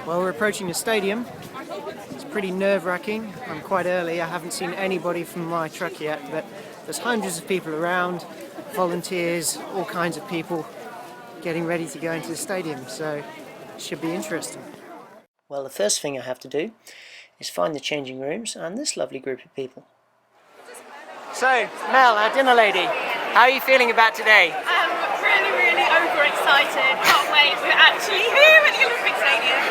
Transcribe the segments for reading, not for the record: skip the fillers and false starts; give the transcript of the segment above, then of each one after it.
Well, we're approaching the stadium. It's pretty nerve-wracking. I'm quite early. I haven't seen anybody from my truck yet, but there's hundreds of people around, volunteers, all kinds of people getting ready to go into the stadium, so it should be interesting. Well, the first thing I have to do is find the changing rooms and this lovely group of people. So, Mel, our dinner lady, how are you feeling about today? Really, really overexcited. Can't wait. We're actually here at the Olympic Stadium.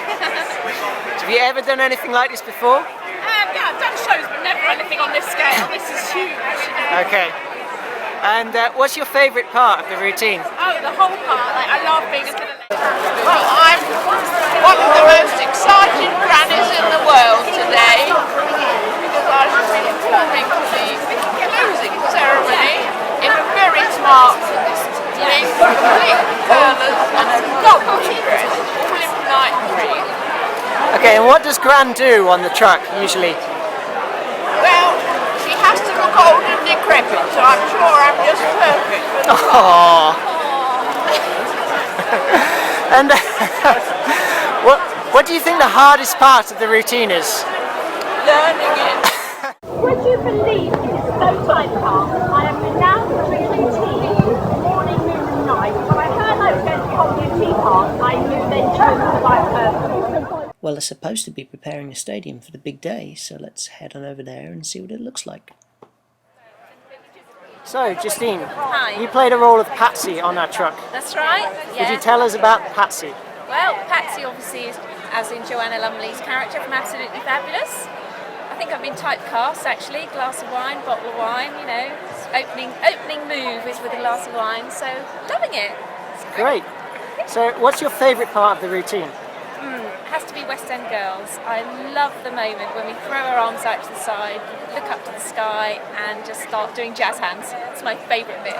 Have you ever done anything like this before? Yeah, I've done shows, but never anything on this scale. This is huge. Okay. And what's your favourite part of the routine? Oh, the whole part. Like, I love being a dinner lady. Well, I'm one of the most excited grannies in the world today because I shall be performing for the closing ceremony in a very smart complete curlers and a golden dress, all in night green. Okay, and what does Gran do on the truck usually? Well, she has to look old and decrepit, so I'm sure I'm just perfect for the Aww. And what do you think the hardest part of the routine is? learning it. Would you believe it is so typecast? I am renowned for drinking tea morning, noon and night. When I heard I was going to be holding a tea part, I knew they'd chosen the right person. Well, they're supposed to be preparing the stadium for the big day, so let's head on over there and see what it looks like. So, Justine, Hi. you played a role of Patsy on our truck. That's right. Could you tell us about Patsy? Well, Patsy obviously is, as in Joanna Lumley's character from Absolutely Fabulous. I think I've been typecast actually. Glass of wine, bottle of wine. You know, opening move is with a glass of wine. So loving it. It's Great. So, what's your favourite part of the routine? It has to be West End Girls. I love the moment when we throw our arms out to the side, look up to the sky, and just start doing jazz hands. It's my favourite bit.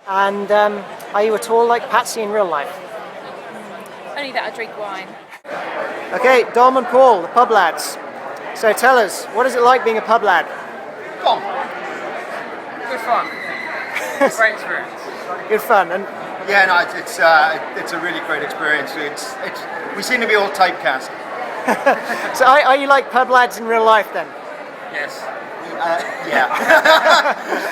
And are you at all like Patsy in real life? Only that I drink wine. Okay, Dom and Paul, the pub lads. So tell us, what is it like being a pub lad? Fun. Good fun. Great experience. Good fun. And Yeah, no, it's a really great experience. We seem to be all typecast. so are you like pub lads in real life then? Yes. Yeah.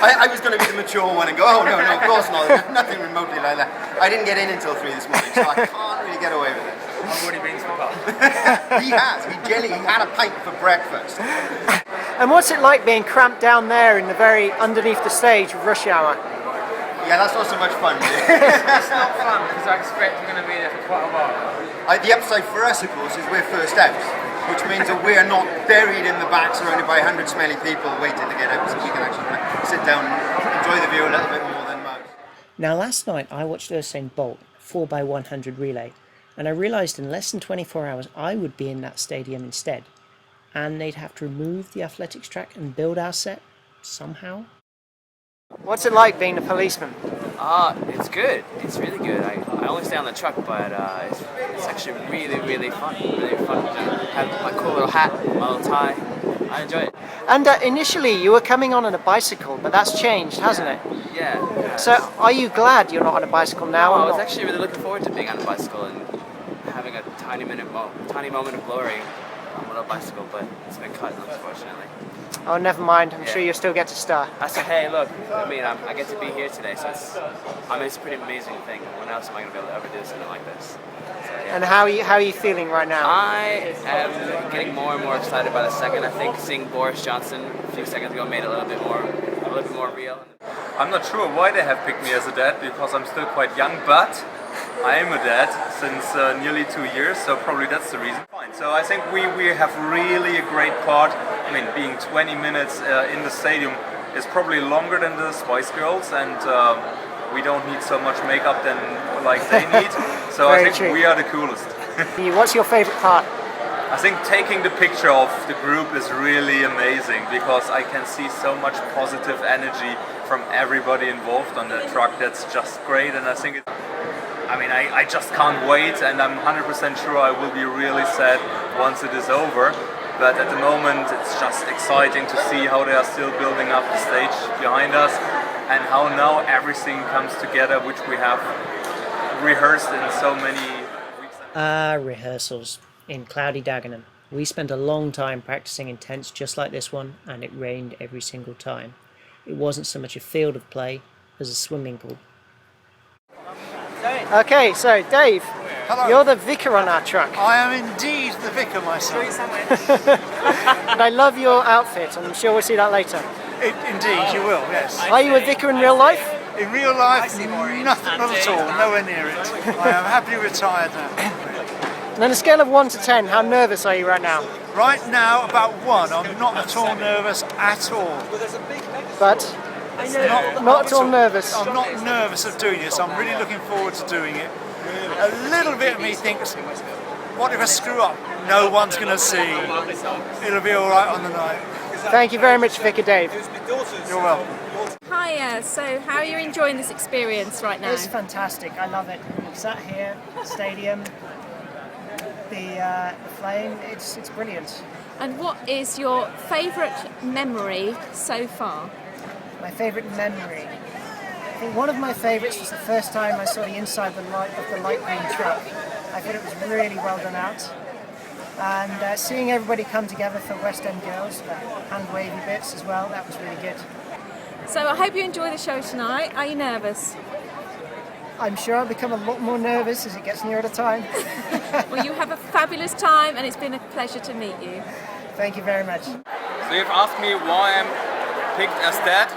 I was going to be the mature one and go, oh no, of course not. Nothing remotely like that. I didn't get in until 3 this morning, so I can't really get away with it. I've already been to the pub. He has. He had a pint for breakfast. And what's it like being cramped down there in the very underneath the stage with rush hour? Yeah, that's not so much fun. It's not fun because I expect I'm going to be there for quite a while. The upside for us, of course, is we're first out, which means that we're not buried in the back surrounded by 100 smelly people waiting to get out, so we can actually sit down and enjoy the view a little bit more than most. Now last night I watched Usain Bolt 4x100 relay, and I realised in less than 24 hours I would be in that stadium instead, and they'd have to remove the athletics track and build our set somehow. What's it like being a policeman? It's good. It's really good. I only stay on the truck, but it's actually really, really fun. Really fun. I have my cool little hat, my little tie. I enjoy it. And initially you were coming on a bicycle, but that's changed, hasn't it? Yeah. So are you glad you're not on a bicycle now? I or was not? actually really looking forward to being on a bicycle and having a tiny moment of glory on a little bicycle, but it's been cut, unfortunately. Oh, never mind. I'm Yeah. sure you'll still get to start. I said, hey, look, I get to be here today, so it's a pretty amazing thing. When else am I going to be able to ever do something like this? So, yeah. And how are you feeling right now? I am getting more and more excited by the second. I think seeing Boris Johnson a few seconds ago made it a little bit more real. I'm not sure why they have picked me as a dad because I'm still quite young, but I am a dad since nearly 2 years, so probably that's the reason. Fine. So I think we have really a great part. I mean, being 20 minutes in the stadium is probably longer than the Spice Girls, and we don't need so much makeup than like they need. So I think we are the coolest. What's your favourite part? I think taking the picture of the group is really amazing because I can see so much positive energy from everybody involved on the truck. That's just great, and I think I just can't wait, and I'm 100% sure I will be really sad once it is over. But at the moment it's just exciting to see how they are still building up the stage behind us and how now everything comes together, which we have rehearsed in so many weeks. Rehearsals in cloudy Dagenham. We spent a long time practicing in tents just like this one, and it rained every single time. It wasn't so much a field of play as a swimming pool. Okay, so Dave, hello. You're the vicar on our truck. I am indeed the vicar myself. And I love your outfit, and I'm sure we'll see that later. Indeed, you will, yes. Are you a vicar in real life? In real life, nothing, not at all, nowhere near it. I am happily retired now. And on a scale of 1 to 10, how nervous are you right now? Right now, about 1. I'm not at all nervous at all. But? Not at all nervous? I'm not nervous of doing this. I'm really looking forward to doing it. A little bit of me thinks, what if I screw up? No one's going to see. It'll be all right on the night. Thank you very much, Vicar Dave. You're welcome. Hiya, so how are you enjoying this experience right now? It's fantastic, I love it. We've sat here, stadium, the flame, it's brilliant. And what is your favourite memory so far? My favourite memory? I think one of my favourites was the first time I saw the inside of the light green truck. I thought it was really well done out. And seeing everybody come together for West End Girls, the hand wavy bits as well, that was really good. So I hope you enjoy the show tonight. Are you nervous? I'm sure I'll become a lot more nervous as it gets nearer the time. Well, you have a fabulous time and it's been a pleasure to meet you. Thank you very much. So you've asked me why I'm picked as that?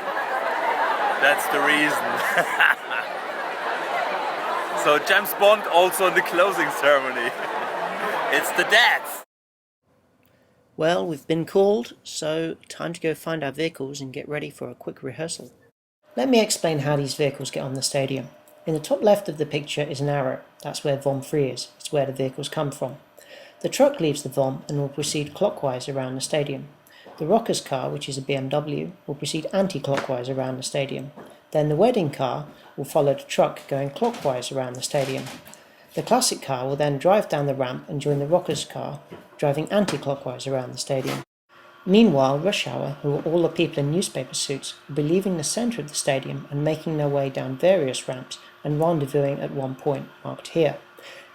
That's the reason. So James Bond also in the closing ceremony. It's the dads. Well, we've been called, so time to go find our vehicles and get ready for a quick rehearsal. Let me explain how these vehicles get on the stadium. In the top left of the picture is an arrow. That's where VOM 3 is. It's where the vehicles come from. The truck leaves the VOM and will proceed clockwise around the stadium. The Rockers car, which is a BMW, will proceed anti-clockwise around the stadium. Then the wedding car will follow the truck going clockwise around the stadium. The classic car will then drive down the ramp and join the Rockers car, driving anti-clockwise around the stadium. Meanwhile, Rush Hour, who are all the people in newspaper suits, will be leaving the centre of the stadium and making their way down various ramps and rendezvousing at one point, marked here.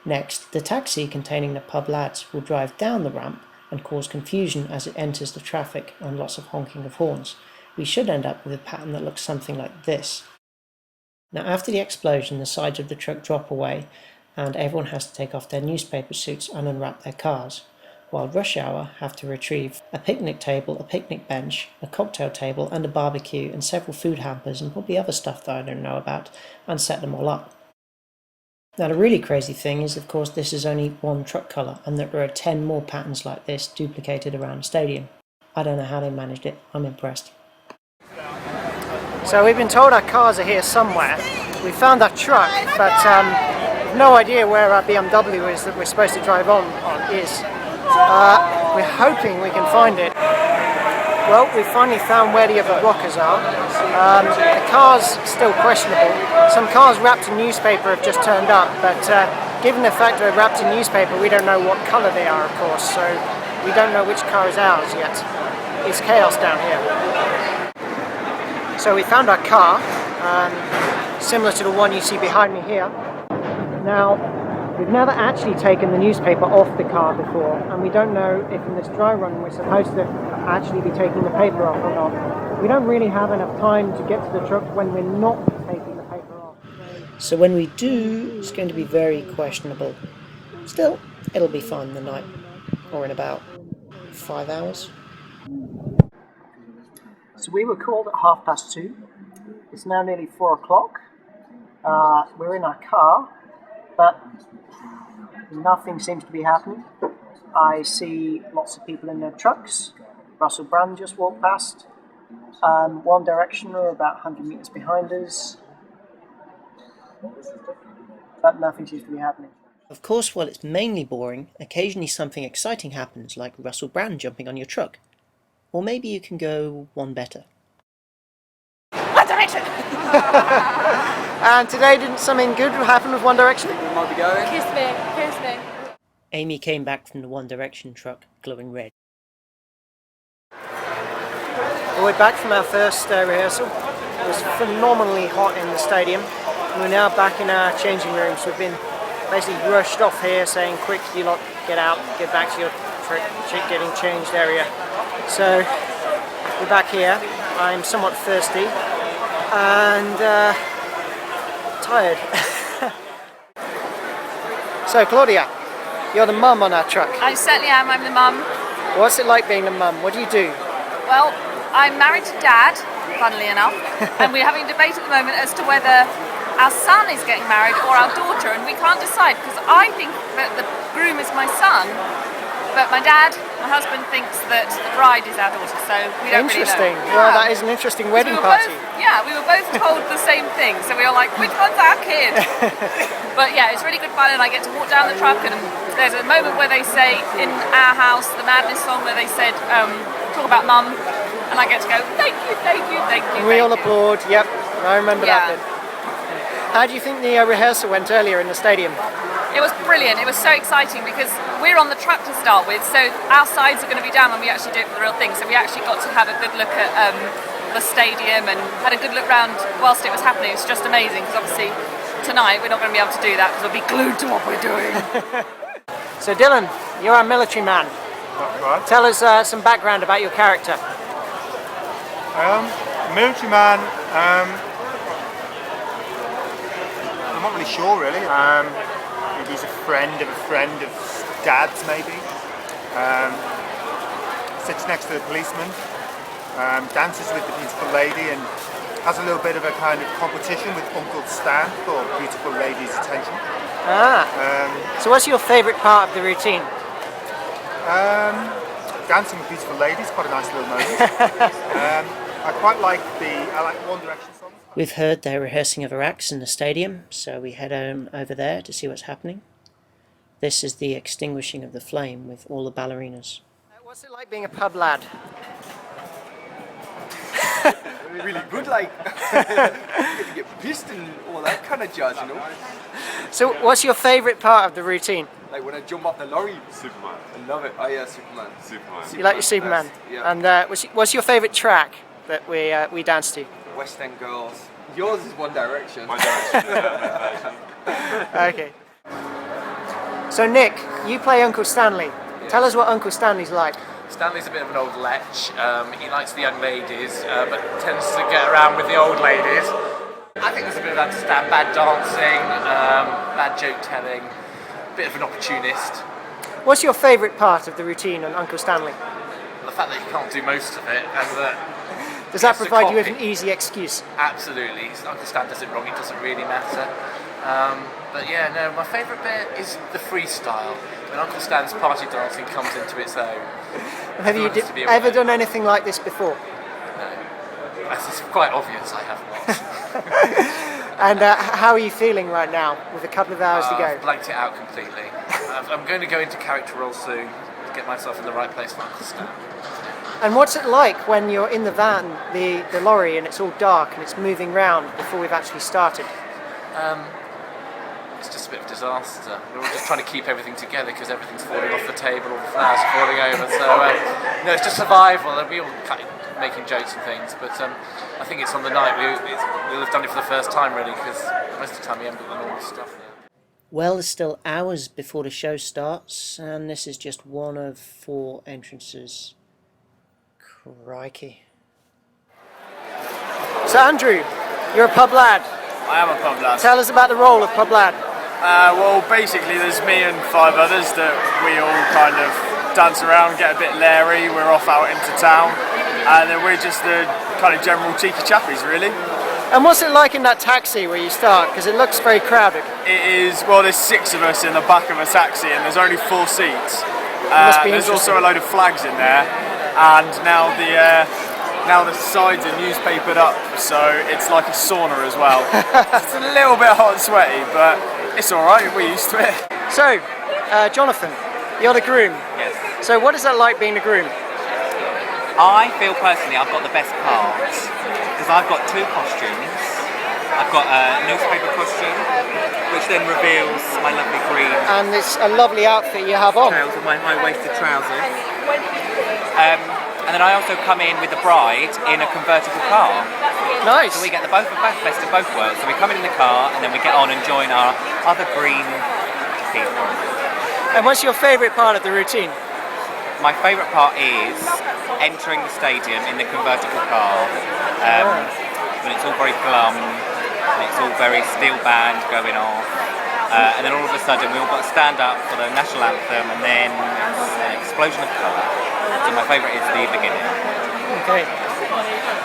Next, the taxi containing the pub lads will drive down the ramp and cause confusion as it enters the traffic and lots of honking of horns. We should end up with a pattern that looks something like this. Now, after the explosion, the sides of the truck drop away and everyone has to take off their newspaper suits and unwrap their cars, while Rush Hour have to retrieve a picnic table, a picnic bench, a cocktail table and a barbecue and several food hampers and probably other stuff that I don't know about and set them all up. Now the really crazy thing is, of course, this is only one truck colour and that there are 10 more patterns like this duplicated around the stadium. I don't know how they managed it, I'm impressed. So we've been told our cars are here somewhere. We found our truck, but we've no idea where our BMW is that we're supposed to drive on is. We're hoping we can find it. Well, we finally found where the other Rockers are. The car's still questionable. Some cars wrapped in newspaper have just turned up, but given the fact they're wrapped in newspaper, we don't know what colour they are, of course, so we don't know which car is ours yet. It's chaos down here. So we found our car, similar to the one you see behind me here. Now, we've never actually taken the newspaper off the car before, and we don't know if in this dry run we're supposed to actually be taking the paper off or not. We don't really have enough time to get to the truck when we're not taking the paper off. So when we do, it's going to be very questionable. Still, it'll be fine the night, or in about 5 hours. So we were called at 2:30. It's now nearly 4 o'clock. We're in our car, but nothing seems to be happening. I see lots of people in their trucks. Russell Brand just walked past. One Direction are about 100 metres behind us. But nothing seems to be happening. Of course, while it's mainly boring, occasionally something exciting happens, like Russell Brand jumping on your truck. Or maybe you can go one better. One Direction! And today, didn't something good happen with One Direction? We might be going. Kiss me, kiss me. Amy came back from the One Direction truck, glowing red. Well, we're back from our first rehearsal. It was phenomenally hot in the stadium. We're now back in our changing rooms. We've been basically rushed off here saying, quick, you lot get out, get back to your getting changed area. So we're back here. I'm somewhat thirsty and tired. So Claudia, you're the mum on our truck. I certainly am. I'm the mum. What's it like being the mum? What do you do? Well, I'm married to Dad, funnily enough, and we're having a debate at the moment as to whether our son is getting married or our daughter, and we can't decide because I think that the groom is my son, but my dad, my husband, thinks that the bride is our daughter, so we don't really know. Interesting. Well, that is an interesting wedding party. We were both told the same thing, so we were like, which one's our kid? But yeah, it's really good fun, and I get to walk down the truck, and there's a moment where they say, in our house, the Madness song, where they said, talk about mum, and I get to go, thank you, thank you, thank you. We all applaud, yep, I remember that bit. How do you think the rehearsal went earlier in the stadium? It was brilliant, it was so exciting because we're on the truck to start with, so our sides are going to be down when we actually do it for the real thing, so we actually got to have a good look at the stadium and had a good look round whilst it was happening. It's just amazing because obviously tonight we're not going to be able to do that because we'll be glued to what we're doing. So Dylan, you're a military man. Right. Tell us some background about your character. Military man, I'm not really sure really. Maybe he's a friend of Dad's maybe. Sits next to the policeman, dances with the beautiful lady and has a little bit of a kind of competition with Uncle Stan for beautiful lady's attention. So what's your favourite part of the routine? Dancing with beautiful ladies, quite a nice little moment. I like One Direction songs. We've heard they're rehearsing other acts in the stadium, so we head over there to see what's happening. This is the extinguishing of the flame with all the ballerinas. What's it like being a pub lad? Really good, like you get pissed and all that kind of jazz, you know. So what's your favourite part of the routine? Like when I jump off the lorry. Superman. I love it. Oh yeah, Superman. You like your Superman? Yeah. And what's your favourite track that we dance to? West End Girls. Yours is One Direction. One Direction. Okay. So Nick, you play Uncle Stanley. Yeah. Tell us what Uncle Stanley's like. Stanley's a bit of an old lech. He likes the young ladies, but tends to get around with the old ladies. I think there's a bit of that stand, bad dancing, bad joke telling, a bit of an opportunist. What's your favourite part of the routine on Uncle Stanley? The fact that he can't do most of it, and that does that provide you with an easy excuse? Absolutely. Uncle Stan does it wrong, it doesn't really matter. But yeah, no, my favourite bit is the freestyle. When Uncle Stan's party dancing comes into its own. Have you ever done anything like this before? No. It's quite obvious I have not. And how are you feeling right now with a couple of hours to go? I've blanked it out completely. I'm going to go into character role soon to get myself in the right place for Uncle Stan. And what's it like when you're in the van, the lorry, and it's all dark and it's moving round before we've actually started? It's just a bit of a disaster. We're all just trying to keep everything together because everything's falling off the table, all the flowers are falling over. So no, it's just survival. We're all making jokes and things, but I think it's on the night. We'll have done it for the first time really because most of the time we haven't got the normal stuff there. Well, there's still hours before the show starts, and this is just one of 4 entrances. Crikey. So Andrew, you're a pub lad. I am a pub lad. Tell us about the role of pub lad. Well, basically there's me and 5 others that we all kind of dance around, get a bit leery, we're off out into town, and then we're just the kind of general cheeky chappies really. And what's it like in that taxi where you start? Because it looks very crowded. It is, well there's 6 of us in the back of a taxi and there's only 4 seats. There's also a load of flags in there, and now the sides are newspapered up, so it's like a sauna as well. It's a little bit hot and sweaty, but it's alright, we're used to it. So, Jonathan, you're the groom. Yes. So what is that like being the groom? I feel personally I've got the best part, because I've got 2 costumes. I've got a newspaper costume, which then reveals my lovely green. And it's a lovely outfit you have on. Trousers, my high-waisted trousers. And then I also come in with the bride in a convertible car. Nice. So we get the best of both worlds. So we come in the car and then we get on and join our other green people. And what's your favourite part of the routine? My favourite part is entering the stadium in the convertible car. When it's all very glum, and it's all very steel band going off. And then all of a sudden we all got to stand up for the national anthem and then an explosion of colour. So my favourite is the beginning. Okay.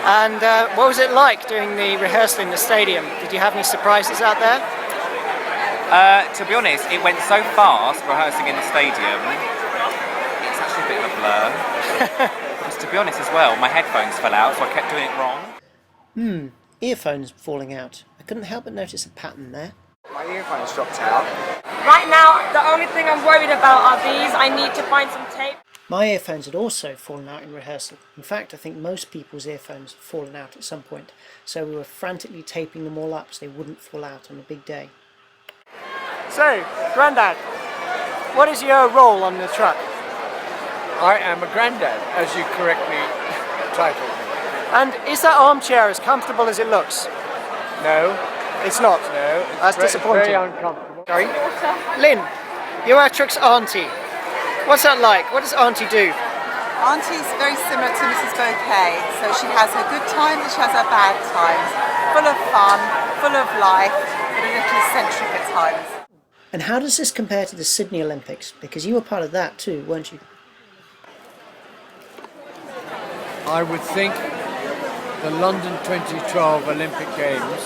And what was it like doing the rehearsal in the stadium? Did you have any surprises out there? To be honest, it went so fast rehearsing in the stadium, it's actually a bit of a blur. Because to be honest as well, my headphones fell out, so I kept doing it wrong. Earphones falling out. I couldn't help but notice a pattern there. My earphones dropped out. Right now, the only thing I'm worried about are these. I need to find some tape. My earphones had also fallen out in rehearsal. In fact, I think most people's earphones have fallen out at some point. So we were frantically taping them all up so they wouldn't fall out on a big day. So, Grandad, what is your role on the truck? I am a granddad, as you correctly titled me. And is that armchair as comfortable as it looks? No. It's not? No. That's disappointing. Very uncomfortable. Sorry? Lynn, you're our truck's auntie. What's that like? What does auntie do? Auntie's very similar to Mrs. Bouquet, so she has her good times and she has her bad times. Full of fun, full of life, but a little eccentric at times. And how does this compare to the Sydney Olympics? Because you were part of that too, weren't you? I would think the London 2012 Olympic Games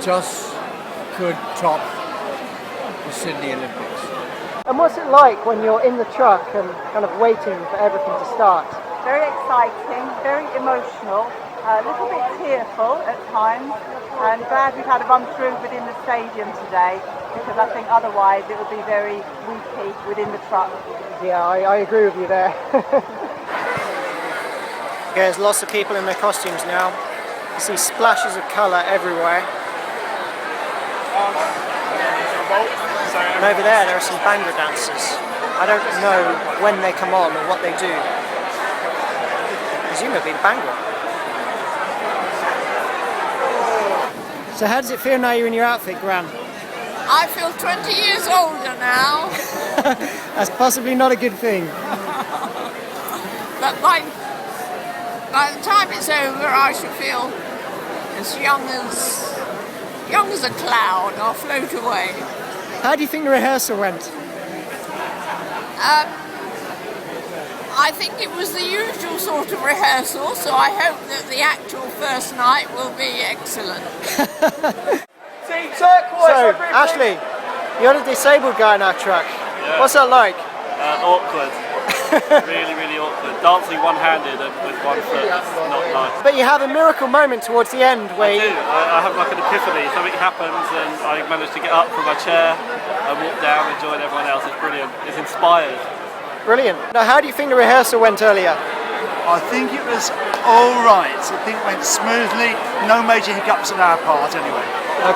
just could top the Sydney Olympics. And what's it like when you're in the truck and kind of waiting for everything to start? Very exciting, very emotional, a little bit tearful at times, and glad we've had a run through within the stadium today, because I think otherwise it would be very weepy within the truck. Yeah, I agree with you there. There's lots of people in their costumes now. You see splashes of colour everywhere. And over there are some Bhangra dancers. I don't know when they come on or what they do. Presumably Bhangra. So how does it feel now you're in your outfit, Gran? I feel 20 years older now. That's possibly not a good thing. But by the time it's over, I shall feel as young as a cloud. I'll float away. How do you think the rehearsal went? I think it was the usual sort of rehearsal, so I hope that the actual first night will be excellent. So, Ashley, you're the disabled guy in our truck. Yeah. What's that like? Awkward. Really, really awkward. Dancing one-handed and with one foot is not nice. But you have a miracle moment towards the end where I do. I have like an epiphany. Something happens and I manage to get up from my chair and walk down and join everyone else. It's brilliant. It's inspired. Brilliant. Now, how do you think the rehearsal went earlier? I think it was all right. I think it went smoothly. No major hiccups on our part, anyway.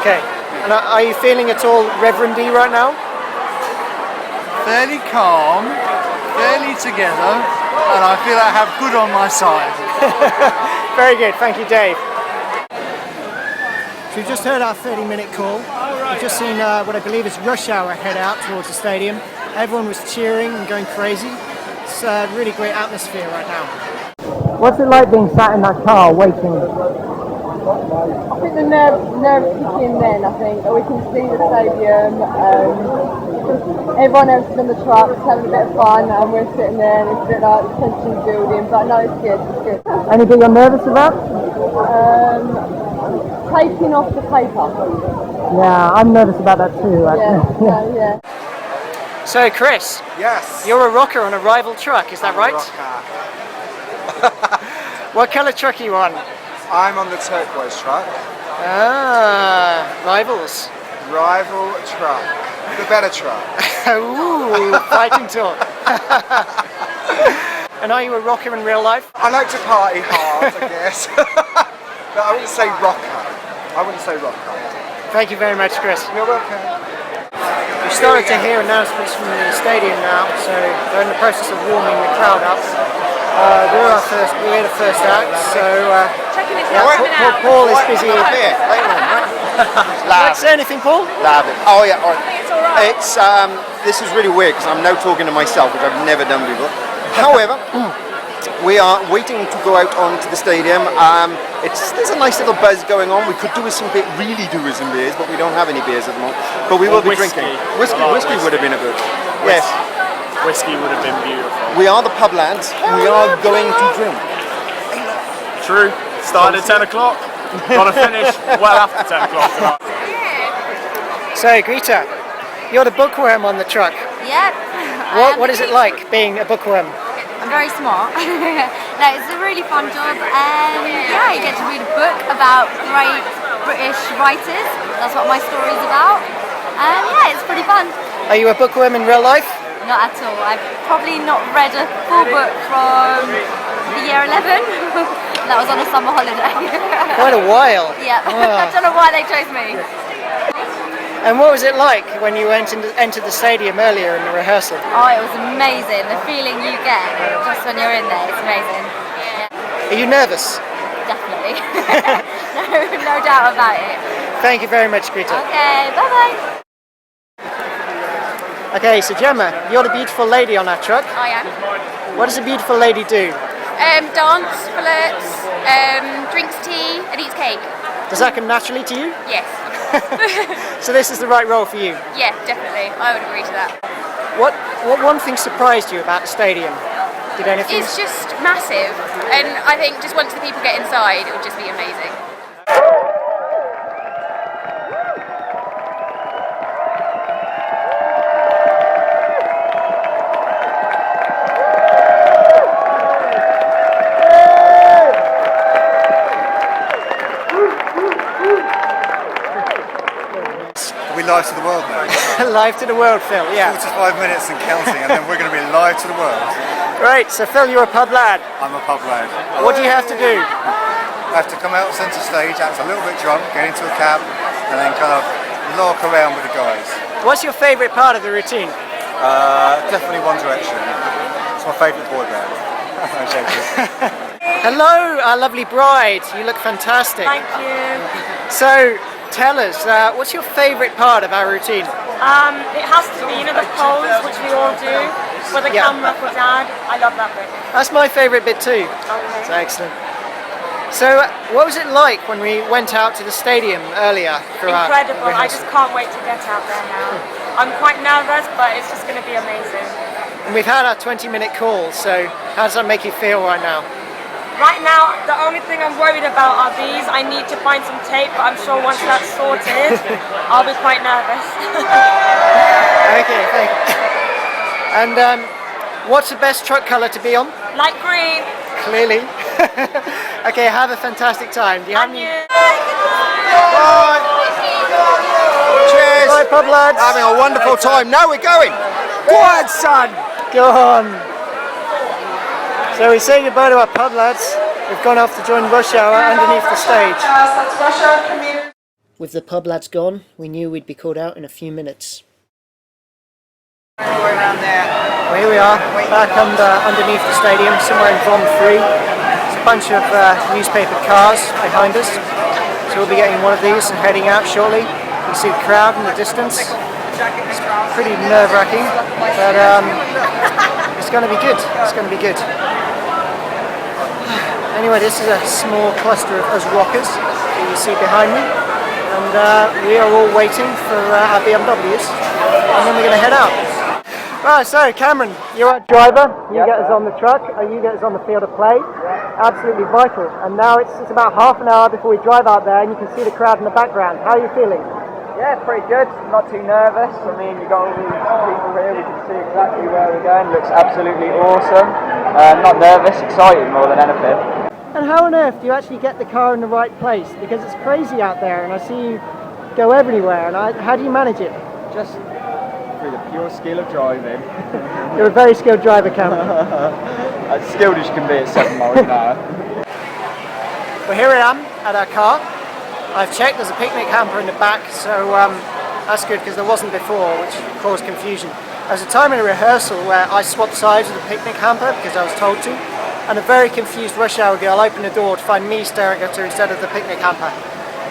Okay. And are you feeling at all reverendy right now? Fairly calm, fairly together, and I feel I have good on my side. Very good. Thank you, Dave. So we've just heard our 30-minute call. We've just seen what I believe is Rush Hour head out towards the stadium. Everyone was cheering and going crazy. It's a really great atmosphere right now. What's it like being sat in that car waiting? I think the nerves kick in then, I think. We can see the stadium, everyone else is on the truck, is having a bit of fun, and we're sitting there and it's a bit like the tension's building, but no, it's good, it's good. Anything you're nervous about? Taking off the paper. Yeah, I'm nervous about that too. Yeah. So Chris, yes, you're a rocker on a rival truck, is that right? What colour truck are you on? I'm on the turquoise truck. Ah, rivals. Rival truck. The better truck. Ooh, fighting talk. And are you a rocker in real life? I like to party hard, I guess. But I wouldn't say rocker. Thank you very much, Chris. You're welcome. We've started to hear announcements from the stadium now, so they're in the process of warming the crowd up. We're the first act, so Paul is busy. Like, say anything, Paul? Oh yeah. That's all right. It's this is really weird because I'm now talking to myself, which I've never done before. However, we are waiting to go out onto the stadium. There's a nice little buzz going on. We could do with some really do with some beers, but we don't have any beers at the moment. But we will be drinking. Whiskey would have been a good. Yes. Whiskey would have been beautiful. We are the pub lads. We are going to drink. True. Starting at 10 o'clock. Gotta finish well after 10 o'clock tonight. So, Greta, you're the bookworm on the truck. Yep. What is it like being a bookworm? I'm very smart. No, it's a really fun job, and yeah, you get to read a book about great British writers. That's what my story's about. And yeah, it's pretty fun. Are you a bookworm in real life? Not at all. I've probably not read a full book from the year 11. That was on a summer holiday. Quite a while. Yeah. Oh. I don't know why they chose me. And what was it like when you entered the stadium earlier in the rehearsal? Oh, it was amazing. The feeling you get just when you're in there, it's amazing. Yeah. Are you nervous? Definitely. no doubt about it. Thank you very much, Greta. Okay, bye-bye. Okay, so Gemma, you're the beautiful lady on our truck. I am. What does a beautiful lady do? Dance, flirts, drinks tea, and eats cake. Does that come naturally to you? Yes. So this is the right role for you? Yeah, definitely. I would agree to that. What one thing surprised you about the stadium? Did anything? It's just massive, and I think just once the people get inside, it would just be amazing. Live to the world now. Live to the world, Phil, yeah. 45 minutes and counting, and then we're going to be live to the world. Great, so Phil, you're a pub lad. I'm a pub lad. What do you have to do? I have to come out centre stage, act a little bit drunk, get into a cab, and then kind of lark around with the guys. What's your favourite part of the routine? Definitely One Direction. It's my favourite boy band. I'm joking. Hello, our lovely bride. You look fantastic. Thank you. So, tell us, what's your favourite part of our routine? It has to be, the pose, which we all do, with the camera for Dad. I love that bit. That's my favourite bit too. Okay. It's excellent. So, what was it like when we went out to the stadium earlier for Incredible. our I just can't wait to get out there now. I'm quite nervous, but it's just going to be amazing. And we've had our 20-minute call, so how does that make you feel right now? Right now, the only thing I'm worried about are these. I need to find some tape, but I'm sure once that's sorted, I'll be quite nervous. Okay, thank you. And what's the best truck colour to be on? Light green. Clearly. Okay, have a fantastic time. Do you have any? Bye. Cheers. Bye, pub lads. Having a wonderful time. Now we're going. Go on, son. Go on. So we say goodbye to our pub lads. We've gone off to join Rush Hour underneath the stage. With the pub lads gone, we knew we'd be called out in a few minutes. Well, here we are, back underneath the stadium, somewhere in Vom 3. There's a bunch of newspaper cars behind us. So we'll be getting one of these and heading out shortly. You can see the crowd in the distance. It's pretty nerve-wracking, but it's going to be good. It's going to be good. Anyway, this is a small cluster of us rockers that you see behind me, and we are all waiting for our BMWs, and then we're going to head out. Right, so Cameron, you're our driver, you get us on the truck, you get us on the field of play. Absolutely vital. And now it's about half an hour before we drive out there, and you can see the crowd in the background. How are you feeling? Yeah, pretty good. Not too nervous. I mean, you've got all these people here. We can see exactly where we're going. Looks absolutely awesome. Not nervous, excited more than anything. And how on earth do you actually get the car in the right place? Because it's crazy out there, and I see you go everywhere. And how do you manage it? Just through the pure skill of driving. You're a very skilled driver, Cameron. As skilled as you can be at 7 miles an hour. Well, here I am at our car. I've checked, there's a picnic hamper in the back, so that's good because there wasn't before, which caused confusion. There's a time in a rehearsal where I swapped sides with the picnic hamper because I was told to, and a very confused Rush Hour girl opened the door to find me staring at her instead of the picnic hamper.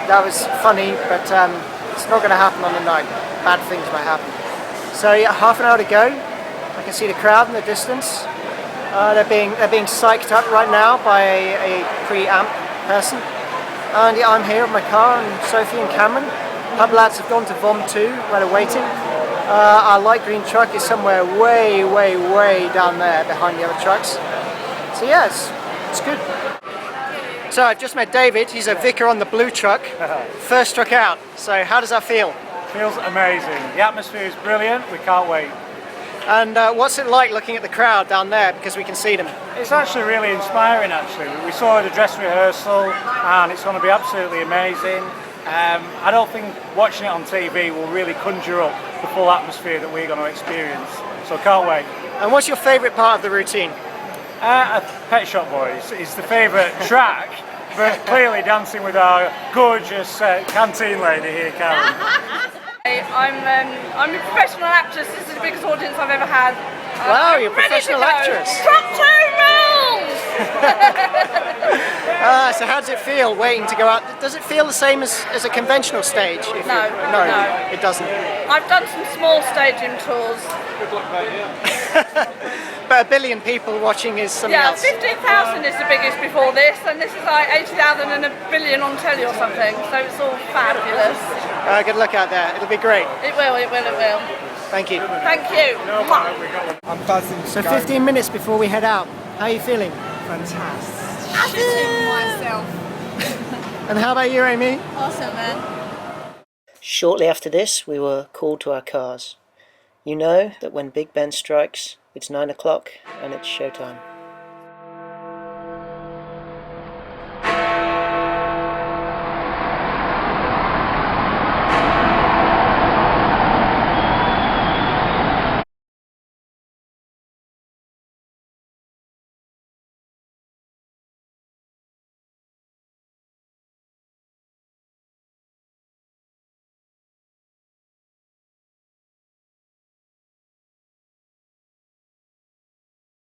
That was funny, but It's not going to happen on the night. Bad things might happen. So yeah, half an hour to go. I can see the crowd in the distance. They're being psyched up right now by a pre-amp person. And yeah, I'm here with my car and Sophie and Cameron. Pub lads have gone to Vom 2 where they're waiting. Our light green truck is somewhere way, way, way down there behind the other trucks. So yeah, it's good. So I've just met David. He's a vicar on the blue truck. First truck out. So how does that feel? Feels amazing. The atmosphere is brilliant. We can't wait. And what's it like looking at the crowd down there, because we can see them? It's actually really inspiring actually. We saw the dress rehearsal and it's going to be absolutely amazing. I don't think watching it on TV will really conjure up the full atmosphere that we're going to experience. So can't wait. And what's your favourite part of the routine? Pet Shop Boys is the favourite track, but clearly dancing with our gorgeous canteen lady here, Karen. I'm a professional actress. This is the biggest audience I've ever had. Wow, you're a professional actress. Truck 2 rules! So how does it feel waiting to go out? Does it feel the same as a conventional stage? No, it doesn't. I've done some small stadium tours. But 1 billion people watching is something else. 15,000 is the biggest before this, and this is like 80,000 and 1 billion on telly or something, so it's all fabulous. Good luck out there, it'll be great. It will. Thank you. Thank you. I'm buzzing. So 15 minutes before we head out, how are you feeling? Fantastic. Shitting myself. And how about you, Amy? Awesome, man. Shortly after this, we were called to our cars. You know that when Big Ben strikes, it's 9 o'clock and it's showtime.